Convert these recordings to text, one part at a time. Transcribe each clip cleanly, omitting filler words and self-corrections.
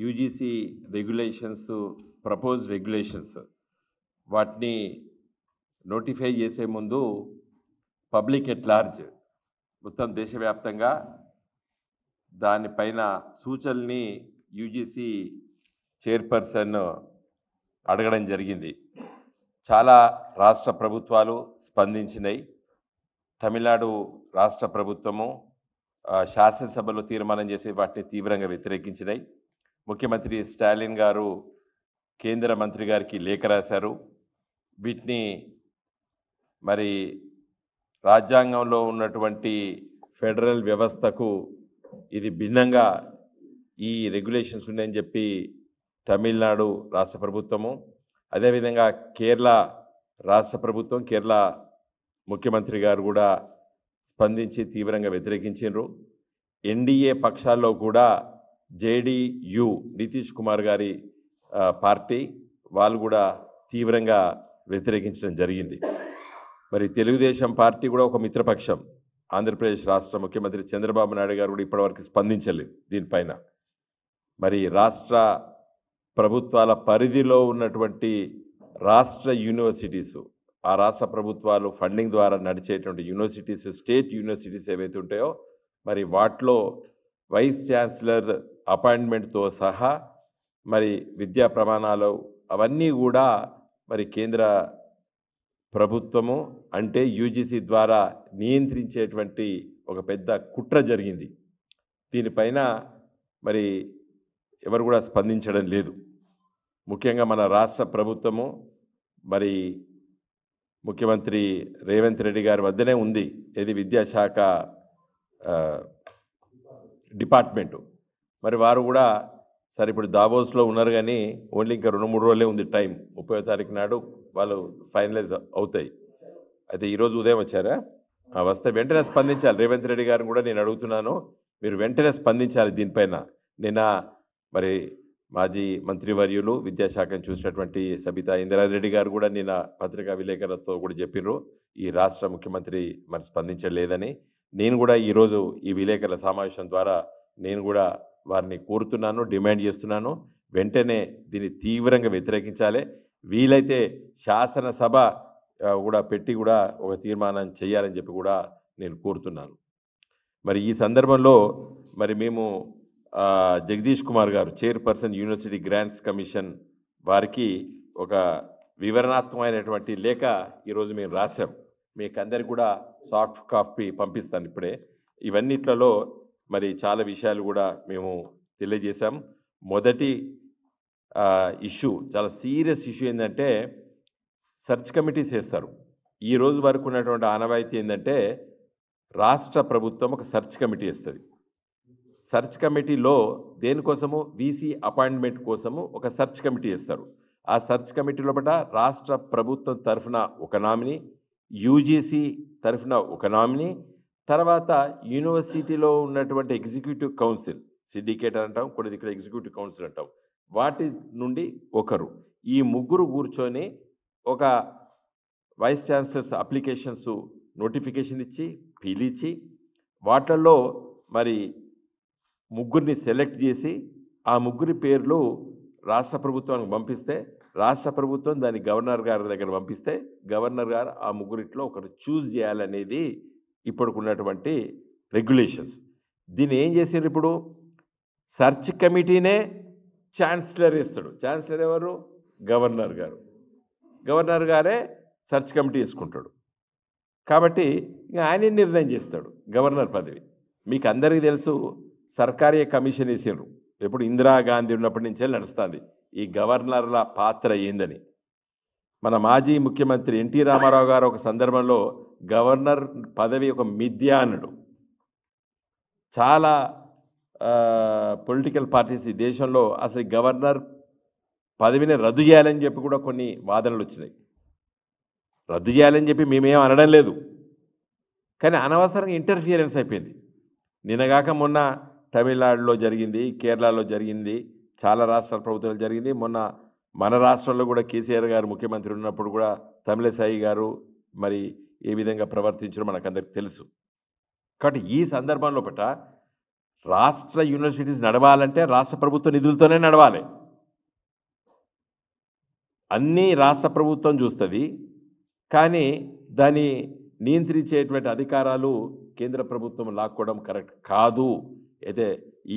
UGC regulations, proposed regulations వాటిని notify చేసే ముందు పబ్లిక్ ఎట్ లార్జ్ మొత్తం దేశవ్యాప్తంగా దానిపైన సూచనల్ని యూజీసీ చైర్పర్సన్ అడగడం జరిగింది. చాలా రాష్ట్ర ప్రభుత్వాలు స్పందించినాయి. తమిళనాడు రాష్ట్ర ప్రభుత్వము శాసనసభలో తీర్మానం చేసి వాటిని తీవ్రంగా వ్యతిరేకించినాయి. ముఖ్యమంత్రి స్టాలిన్ గారు కేంద్ర మంత్రి గారికి లేఖ రాశారు. వీటిని మరి రాజ్యాంగంలో ఉన్నటువంటి ఫెడరల్ వ్యవస్థకు ఇది భిన్నంగా ఈ రెగ్యులేషన్స్ ఉన్నాయని చెప్పి తమిళనాడు రాష్ట్ర ప్రభుత్వము, అదేవిధంగా కేరళ రాష్ట్ర ప్రభుత్వం, కేరళ ముఖ్యమంత్రి గారు కూడా స్పందించి తీవ్రంగా వ్యతిరేకించారు. ఎన్డీఏ పక్షాల్లో కూడా జేడీయూ నితీష్ కుమార్ గారి పార్టీ వాళ్ళు కూడా తీవ్రంగా వ్యతిరేకించడం జరిగింది. మరి తెలుగుదేశం పార్టీ కూడా ఒక మిత్రపక్షం. ఆంధ్రప్రదేశ్ రాష్ట్ర ముఖ్యమంత్రి చంద్రబాబు నాయుడు గారు కూడా ఇప్పటివరకు స్పందించలేదు దీనిపైన. మరి రాష్ట్ర ప్రభుత్వాల పరిధిలో ఉన్నటువంటి రాష్ట్ర యూనివర్సిటీసు, ఆ రాష్ట్ర ప్రభుత్వాలు ఫండింగ్ ద్వారా నడిచేటువంటి యూనివర్సిటీస్, స్టేట్ యూనివర్సిటీస్ ఏవైతే ఉంటాయో మరి వాటిలో వైస్ ఛాన్సలర్ అపాయింట్మెంట్తో సహా మరి విద్యా ప్రమాణాలు అవన్నీ కూడా మరి కేంద్ర ప్రభుత్వము అంటే యూజీసీ ద్వారా నియంత్రించేటువంటి ఒక పెద్ద కుట్ర జరిగింది. దీనిపైన మరి ఎవరు కూడా స్పందించడం లేదు. ముఖ్యంగా మన రాష్ట్ర ప్రభుత్వము మరి ముఖ్యమంత్రి రేవంత్ రెడ్డి గారి వద్దనే ఉంది ఇది విద్యాశాఖ డిపార్ట్మెంటు. మరి వారు కూడా సరే ఇప్పుడు దావోస్లో ఉన్నారు కానీ ఓన్లీ ఇంకా 2-3 రోజులే ఉంది టైం. 30వ తారీఖు నాడు వాళ్ళు ఫైనలైజ్ అవుతాయి. అయితే ఈరోజు ఉదయం వచ్చారా? వస్తే వెంటనే స్పందించాలి. రేవంత్ రెడ్డి గారిని కూడా నేను అడుగుతున్నాను, మీరు వెంటనే స్పందించాలి దీనిపైన. నిన్న మరి మాజీ మంత్రివర్యులు విద్యాశాఖను చూసినటువంటి సబితా ఇంద్రారెడ్డి గారు కూడా నిన్న పత్రికా విలేకరులతో కూడా చెప్పినారు ఈ రాష్ట్ర ముఖ్యమంత్రి మరి స్పందించలేదని. నేను కూడా ఈరోజు ఈ విలేకరుల సమావేశం ద్వారా నేను కూడా వారిని కోరుతున్నాను, డిమాండ్ చేస్తున్నాను, వెంటనే దీన్ని తీవ్రంగా వ్యతిరేకించాలి. వీలైతే శాసనసభ కూడా పెట్టి కూడా ఒక తీర్మానం చేయాలని చెప్పి కూడా నేను కోరుతున్నాను. మరి ఈ సందర్భంలో మరి మేము జగదీష్ కుమార్ గారు చైర్పర్సన్ యూనివర్సిటీ గ్రాంట్స్ కమిషన్ వారికి ఒక వివరణాత్మకమైనటువంటి లేఖ ఈరోజు మేము రాసాం. మీకు అందరికి కూడా సాఫ్ట్ కాపీ పంపిస్తాను ఇప్పుడే. ఇవన్నిట్లలో మరి చాలా విషయాలు కూడా మేము తెలియజేశాం. మొదటి ఇష్యూ, చాలా సీరియస్ ఇష్యూ ఏంటంటే సెర్చ్ కమిటీస్ వేస్తారు. ఈ రోజు వరకు ఉన్నటువంటి ఆనవాయితీ ఏంటంటే రాష్ట్ర ప్రభుత్వం ఒక సెర్చ్ కమిటీ వేస్తుంది. సెర్చ్ కమిటీలో దేనికోసము వీసీ అపాయింట్మెంట్ కోసము ఒక సెర్చ్ కమిటీ వేస్తారు. ఆ సెర్చ్ కమిటీ లోపల రాష్ట్ర ప్రభుత్వం తరఫున ఒక నామినీ, యూజీసీ తరఫున ఒక నామినీ, తర్వాత యూనివర్సిటీలో ఉన్నటువంటి ఎగ్జిక్యూటివ్ కౌన్సిల్, సిండికేట్ అంటాం, కొన్ని ఇక్కడ ఎగ్జిక్యూటివ్ కౌన్సిల్ అంటాం, వాటి నుండి ఒకరు. ఈ ముగ్గురు కూర్చొని ఒక వైస్ ఛాన్సలర్స్ అప్లికేషన్స్ నోటిఫికేషన్ ఇచ్చి పిలిచి వాటిల్లో మరి ముగ్గురిని సెలెక్ట్ చేసి ఆ ముగ్గురి పేర్లు రాష్ట్ర ప్రభుత్వానికి పంపిస్తే రాష్ట్ర ప్రభుత్వం దాన్ని గవర్నర్ గారి దగ్గర పంపిస్తే గవర్నర్ గారు ఆ ముగ్గురిట్లో ఒకరు చూజ్ చేయాలనేది ఇప్పుడుకున్నటువంటి రెగ్యులేషన్స్. దీన్ని ఏం చేశారు? ఇప్పుడు సెర్చ్ కమిటీనే ఛాన్సలర్ ఇస్తాడు. ఛాన్సలర్ ఎవరు? గవర్నర్ గారు. గవర్నర్ గారే సెర్చ్ కమిటీ వేసుకుంటాడు. కాబట్టి ఇంకా ఆయనే నిర్ణయం చేస్తాడు గవర్నర్ పదవి. మీకు అందరికీ తెలుసు సర్కారీ కమిషన్ వేసారు. ఎప్పుడు ఇందిరాగాంధీ ఉన్నప్పటి నుంచే నడుస్తుంది ఈ గవర్నర్ల పాత్ర ఏందని. మన మాజీ ముఖ్యమంత్రి ఎన్టీ రామారావు గారు ఒక సందర్భంలో గవర్నర్ పదవి ఒక మిథ్య అన్నాడు. చాలా పొలిటికల్ పార్టీస్ ఈ దేశంలో అసలు గవర్నర్ పదవిని రద్దు చేయాలని చెప్పి కూడా కొన్ని వాదనలు వచ్చినాయి. రద్దు చేయాలని చెప్పి మేమేం అనడం లేదు, కానీ అనవసరంగా ఇంటర్ఫియరెన్స్ అయిపోయింది. నిన్నగాక మొన్న తమిళనాడులో జరిగింది, కేరళలో జరిగింది, చాలా రాష్ట్రాల ప్రభుత్వాలు జరిగింది. మొన్న మన రాష్ట్రంలో కూడా కేసీఆర్ గారు ముఖ్యమంత్రి ఉన్నప్పుడు కూడా తమిళసాయి గారు మరి ఏ విధంగా ప్రవర్తించారో మనకందరికి తెలుసు. కాబట్టి ఈ సందర్భంలో పట్ల రాష్ట్ర యూనివర్సిటీస్ నడవాలంటే రాష్ట్ర ప్రభుత్వ నిధులతోనే నడవాలి. అన్నీ రాష్ట్ర ప్రభుత్వం చూస్తుంది, కానీ దాన్ని నియంత్రించేటువంటి అధికారాలు కేంద్ర ప్రభుత్వం లాక్కోవడం కరెక్ట్ కాదు. అయితే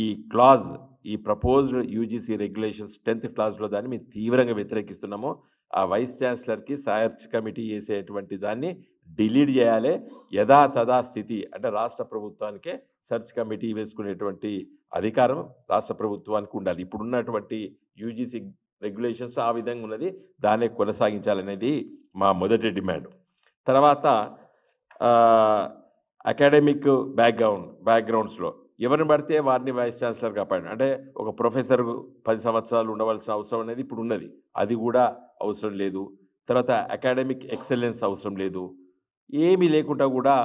ఈ క్లాజ్, ఈ ప్రపోజ్డ్ యూజీసీ రెగ్యులేషన్స్ 10th క్లాజ్లో దాన్ని మేము తీవ్రంగా వ్యతిరేకిస్తున్నాము. ఆ వైస్ ఛాన్సలర్కి సర్చ్ కమిటీ చేసేటువంటి దాన్ని డిలీట్ చేయాలి. యథాతథా స్థితి అంటే రాష్ట్ర ప్రభుత్వానికే సెర్చ్ కమిటీ వేసుకునేటువంటి అధికారం రాష్ట్ర ప్రభుత్వానికి ఉండాలి. ఇప్పుడున్నటువంటి యూజీసీ రెగ్యులేషన్స్ ఆ విధంగా ఉన్నది, దాన్నే కొనసాగించాలనేది మా మొదటి డిమాండ్. తర్వాత అకాడమిక్ బ్యాక్గ్రౌండ్స్లో ఎవరిని పడితే వారిని వైస్ ఛాన్సలర్గా అపాయింట్, అంటే ఒక ప్రొఫెసర్ 10 సంవత్సరాలు ఉండవలసిన అవసరం అనేది ఇప్పుడు ఉన్నది, అది కూడా అవసరం లేదు. తర్వాత అకాడమిక్ ఎక్సలెన్స్ అవసరం లేదు. ఏమీ లేకుండా కూడా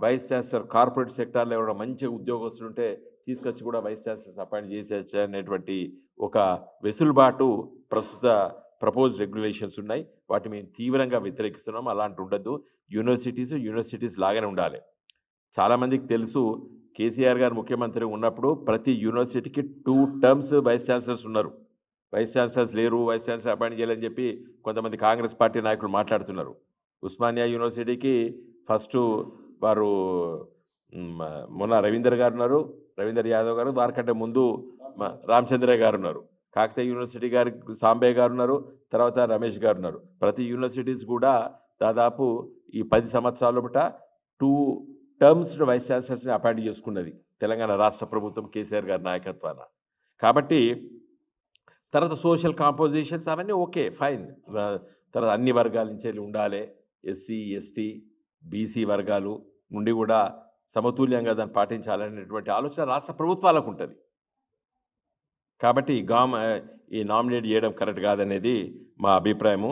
వైస్ ఛాన్సలర్ కార్పొరేట్ సెక్టార్లో ఎవరైనా మంచి ఉద్యోగస్తులు ఉంటే తీసుకొచ్చి కూడా వైస్ ఛాన్సలర్స్ అపాయింట్ చేసేయచ్చు అనేటువంటి ఒక వెసులుబాటు ప్రస్తుత ప్రపోజ్ రెగ్యులేషన్స్ ఉన్నాయి. వాటిని మేము తీవ్రంగా వ్యతిరేకిస్తున్నాం. అలాంటి ఉండద్దు. యూనివర్సిటీస్ లాగానే ఉండాలి. చాలామందికి తెలుసు, కేసీఆర్ గారు ముఖ్యమంత్రి ఉన్నప్పుడు ప్రతి యూనివర్సిటీకి 2 టర్మ్స్ వైస్ ఛాన్సలర్స్ ఉన్నారు. వైస్ ఛాన్సలర్స్ లేరు, వైస్ ఛాన్సలర్ అపాయింట్ చేయాలని చెప్పి కొంతమంది కాంగ్రెస్ పార్టీ నాయకులు మాట్లాడుతున్నారు. ఉస్మానియా యూనివర్సిటీకి ఫస్ట్ వారు మొన్న రవీందర్ గారు ఉన్నారు, రవీందర్ యాదవ్ గారు, వారికంటే ముందు రామచంద్రయ్య గారు ఉన్నారు. కాకతీయ యూనివర్సిటీ గారికి సాంబే గారు ఉన్నారు, తర్వాత రమేష్ గారు ఉన్నారు. ప్రతి యూనివర్సిటీస్ కూడా దాదాపు ఈ 10 సంవత్సరాల బట్ట 2 టర్మ్స్ వైస్ ఛాన్సలర్స్ని అపాయింట్ చేసుకున్నది తెలంగాణ రాష్ట్ర ప్రభుత్వం కేసీఆర్ గారి నాయకత్వాన. కాబట్టి తర్వాత సోషల్ కాంపోజిషన్స్ అవన్నీ ఓకే, ఫైన్. తర్వాత అన్ని వర్గాల నుంచి ఉండాలి. ఎస్సీ, ఎస్టీ, బీసీ వర్గాలు నుండి కూడా సమతుల్యంగా దాన్ని పాటించాలనేటువంటి ఆలోచన రాష్ట్ర ప్రభుత్వాలకు ఉంటుంది. కాబట్టి ఈ నామినేట్ చేయడం కరెక్ట్ కాదనేది మా అభిప్రాయము.